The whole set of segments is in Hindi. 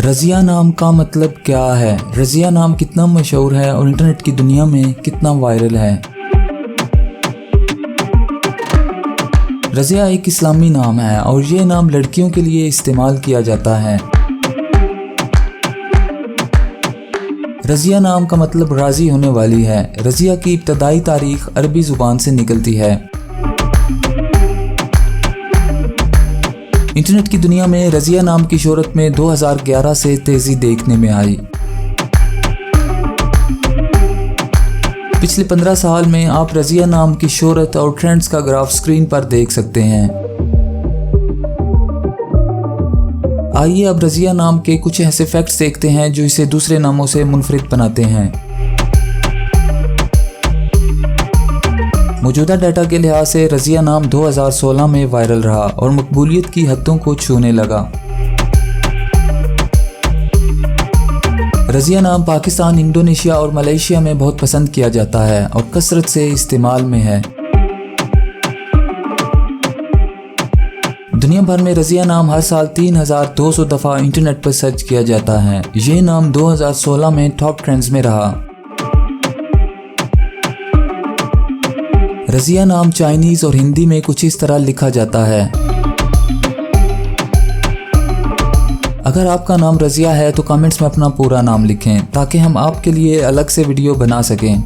रज़िया नाम का मतलब क्या है? रज़िया नाम कितना मशहूर है और इंटरनेट की दुनिया में कितना वायरल है? रज़िया एक इस्लामी नाम है और ये नाम लड़कियों के लिए इस्तेमाल किया जाता है। रज़िया नाम का मतलब राज़ी होने वाली है। रज़िया की इब्तदाई तारीख अरबी ज़ुबान से निकलती है। इंटरनेट की दुनिया में रज़िया नाम की शोहरत में 2011 से तेज़ी देखने में आई। पिछले 15 साल में आप रज़िया नाम की शोहरत और ट्रेंड्स का ग्राफ स्क्रीन पर देख सकते हैं। आइए अब रज़िया नाम के कुछ ऐसे फैक्ट्स देखते हैं जो इसे दूसरे नामों से मुनफरिद बनाते हैं। मौजूदा डाटा के लिहाज से रज़िया नाम 2016 में वायरल रहा और मकबूलियत की हदों को छूने लगा। रज़िया नाम पाकिस्तान, इंडोनेशिया और मलेशिया में बहुत पसंद किया जाता है और कसरत से इस्तेमाल में है। दुनिया भर में रज़िया नाम हर साल 3200 दफ़ा इंटरनेट पर सर्च किया जाता है। ये नाम 2016 में टॉप ट्रेंड्स में रहा। रज़िया नाम चाइनीज़ और हिंदी में कुछ इस तरह लिखा जाता है। अगर आपका नाम रज़िया है तो कमेंट्स में अपना पूरा नाम लिखें ताकि हम आपके लिए अलग से वीडियो बना सकें।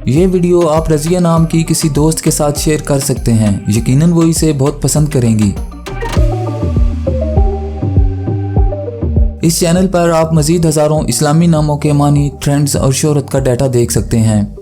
ये वीडियो आप रज़िया नाम की किसी दोस्त के साथ शेयर कर सकते हैं, यकीनन वो इसे बहुत पसंद करेंगी। इस चैनल पर आप मज़ीद हज़ारों इस्लामी नामों के मानी, ट्रेंड्स और शोहरत का डाटा देख सकते हैं।